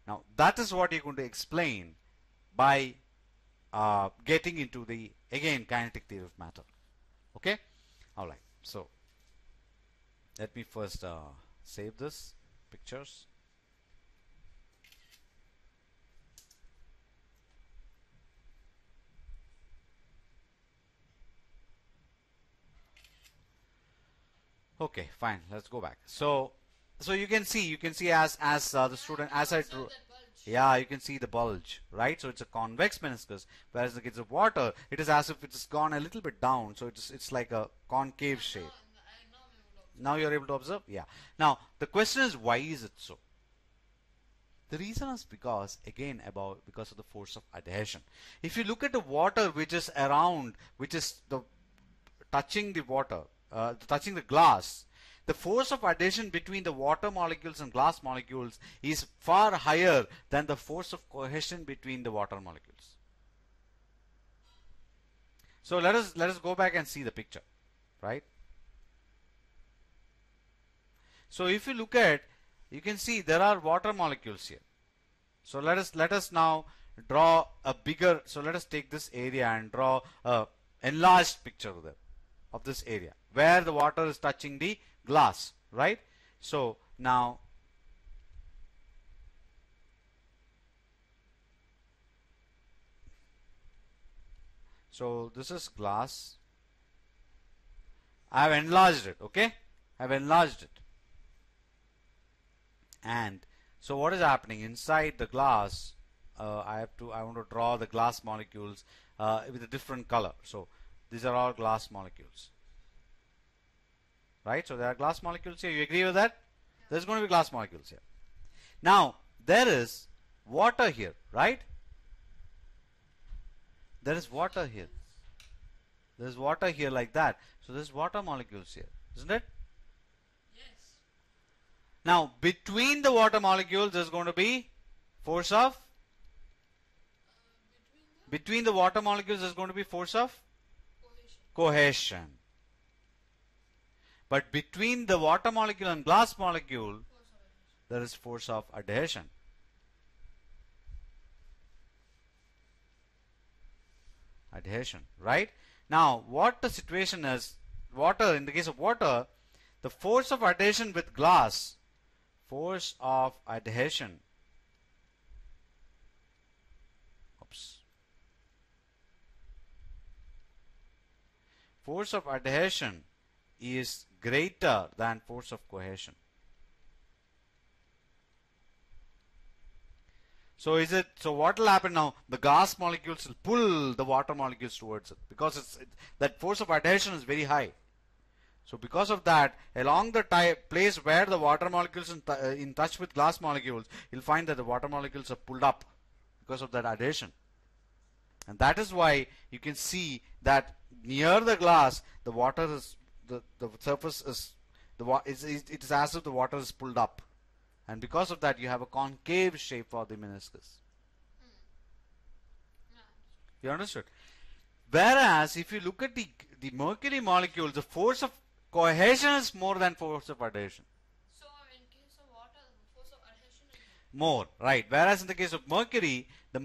Now, that is what you're going to explain by getting into the, again, kinetic theory of matter. Okay? Alright. So, let me first save this pictures. Okay, fine. Let's go back. So you can see as the student, as I drew. Yeah, you can see the bulge, right? So it's a convex meniscus, whereas in the case of water, it is as if it's gone a little bit down, so it's like a concave shape. Now I'm able to observe. Now you're able to observe? Yeah. Now, the question is, why is it so? The reason is because of the force of adhesion. If you look at the water which is around, which is the touching the water, touching the glass, the force of adhesion between the water molecules and glass molecules is far higher than the force of cohesion between the water molecules. So let us go back and see the picture, right? So if you look at, you can see there are water molecules here. So let us now draw a bigger, so let us take this area and draw a enlarged picture of this area where the water is touching the glass, right? So now this is glass. I have enlarged it, okay? I have enlarged it. And so what is happening inside the glass? I want to draw the glass molecules with a different color. So these are all glass molecules, right? So there are glass molecules here. You agree with that? Yeah. There's going to be glass molecules here. Now there is water here, right? There is water here. There's water here like that. So there's water molecules here, isn't it? Yes. Now between the water molecules there's going to be force of, between the water molecules there's going to be force of cohesion. But between the water molecule and glass molecule there is force of adhesion. Adhesion, right? Now what the situation is, water, in the case of water, the force of adhesion with glass, force of adhesion, force of adhesion is greater than force of cohesion. So what will happen now? The gas molecules will pull the water molecules towards it because that force of adhesion is very high. So because of that, along the place where the water molecules in touch with glass molecules, you'll find that the water molecules are pulled up because of that adhesion. And that is why you can see that near the glass, the water is, the surface is, it is as if the water is pulled up. And because of that, you have a concave shape for the meniscus. You understood? Whereas, if you look at the mercury molecules, the force of cohesion is more than force of adhesion. So, in case of water, the force of adhesion is more, right? Whereas in the case of mercury, the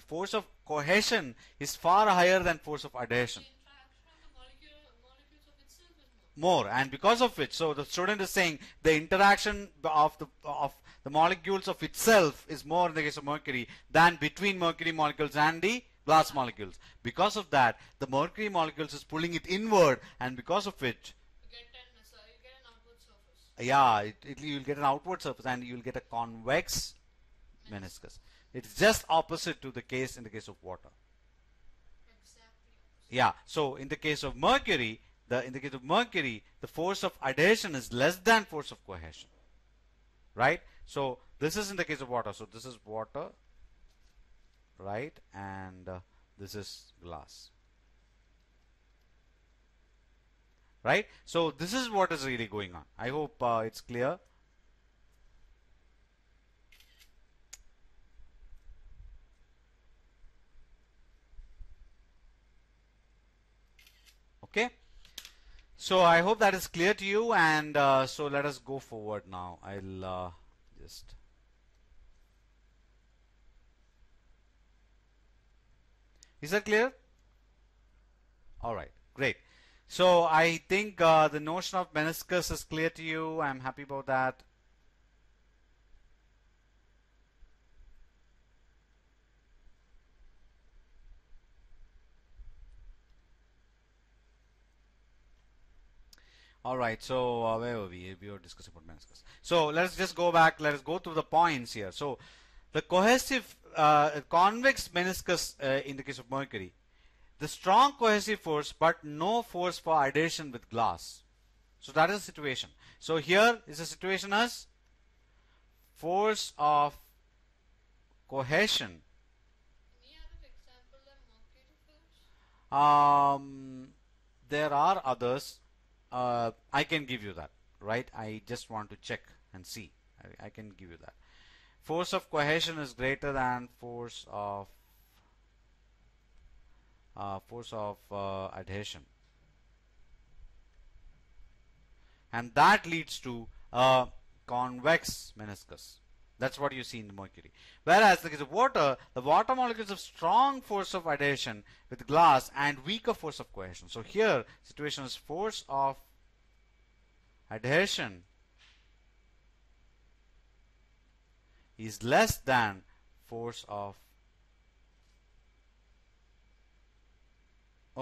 force of cohesion is far higher than force of adhesion. The interaction of the molecules of itself is More, and because of which, so the student is saying the interaction of the molecules of itself is more in the case of mercury than between mercury molecules and the glass molecules. Because of that, the mercury molecules is pulling it inward, and because of which, you get an outward surface. yeah, you'll get an outward surface and you'll get a convex meniscus. It's just opposite to the case in the case of water. Exactly. Yeah, so in the case of mercury, the force of adhesion is less than force of cohesion, right? So this is in the case of water. So this is water, right? And this is glass, right? So this is what is really going on. I hope it's clear. Okay. So I hope that is clear to you, and so let us go forward now. I'll just is that clear? All right, great. So I think the notion of meniscus is clear to you. I'm happy about that. All right, so where were we? We were discussing about meniscus. So let's just go back. Let us go through the points here. So the cohesive convex meniscus in the case of mercury, the strong cohesive force, but no force for adhesion with glass. So that is the situation. So here is the situation as force of cohesion. Any other example than mercury force? There are others. I can give you that, right? I just want to check and see. I can give you that. Force of cohesion is greater than force of adhesion, and that leads to a convex meniscus. That's what you see in the mercury. Whereas in the case of water, the water molecules have strong force of adhesion with glass and weaker force of cohesion. So here, situation is force of adhesion is less than force of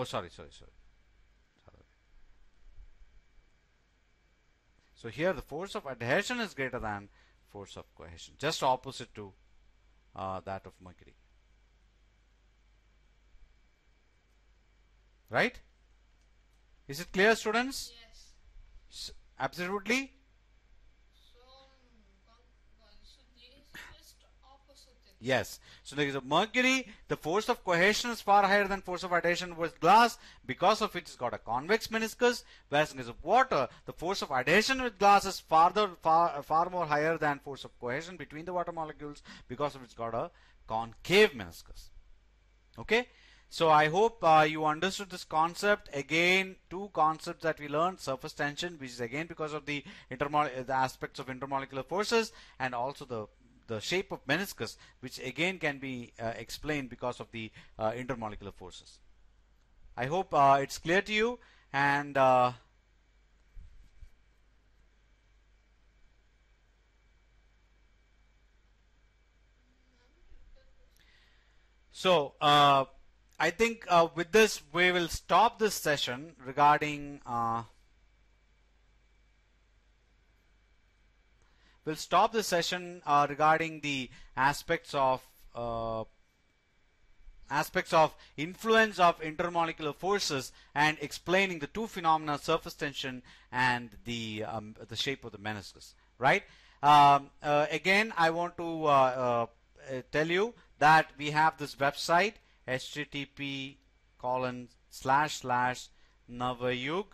sorry. So here the force of adhesion is greater than force of cohesion, just opposite to that of mercury. Right? Is it clear, students? Yes. Absolutely. So these just opposite things. Yes. So there is a mercury, the force of cohesion is far higher than force of adhesion with glass, because of which it's got a convex meniscus, whereas in case of water, the force of adhesion with glass is far more higher than force of cohesion between the water molecules, because of it's got a concave meniscus. Okay? So I hope you understood this concept. Again, two concepts that we learned: surface tension, which is again because of the aspects of intermolecular forces, and also the shape of meniscus, which again can be explained because of the intermolecular forces. I hope it's clear to you, and so I think with this we will stop this session regarding we'll stop the session regarding the aspects of influence of intermolecular forces and explaining the two phenomena, surface tension and the shape of the meniscus. Right? Again, I want to tell you that we have this website, http://navayug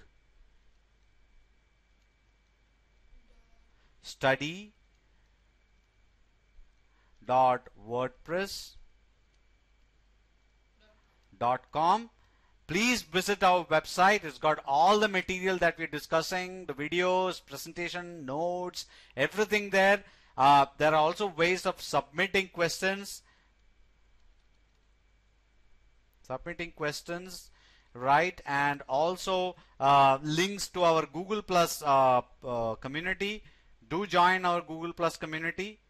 study.wordpress.com. Please visit our website. It's got all the material that we're discussing, the videos, presentation, notes, everything there. There are also ways of submitting questions. Right, and also links to our Google Plus community. Do join our Google Plus community,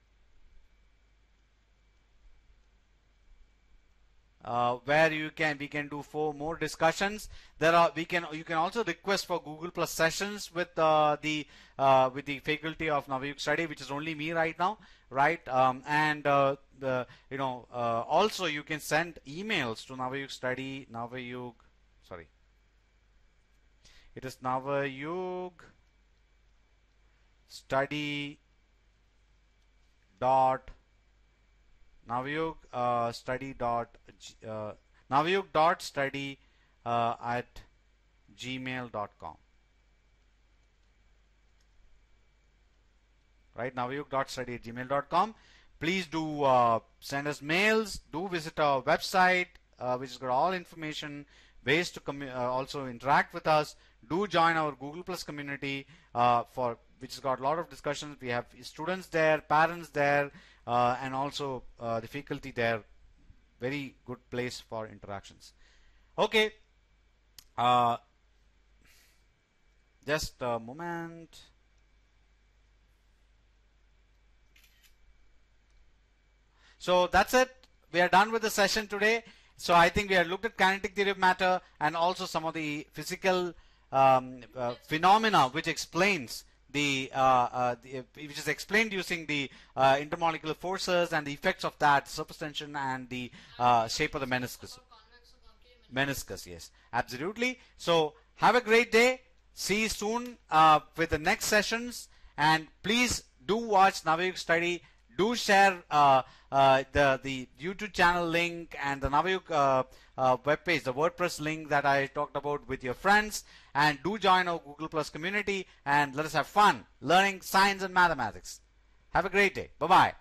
where we can do 4 more discussions. You can also request for Google Plus sessions with the faculty of Navayug Study, which is only me right now, right? Also you can send emails to Navayug Study, it is Navayug Study dot Navayug.study at gmail.com. Right, Navayug.study at gmail.com. Please do send us mails. Do visit our website, which has got all information, ways to also interact with us. Do join our Google Plus community, which has got a lot of discussions. We have students there, parents there, and also the faculty there. Very good place for interactions. Okay, just a moment. So that's it. We are done with the session today. So I think we have looked at kinetic theory of matter and also some of the physical phenomena which explains which is explained using the intermolecular forces and the effects of that, surface tension and the shape of the meniscus. Convex and concave Meniscus, yes, absolutely. So have a great day. See you soon with the next sessions, and please do watch Navayuk Study. Do share the YouTube channel link and the Navayuk webpage, the WordPress link that I talked about, with your friends, and do join our Google Plus community, and let us have fun learning science and mathematics. Have a great day. Bye bye.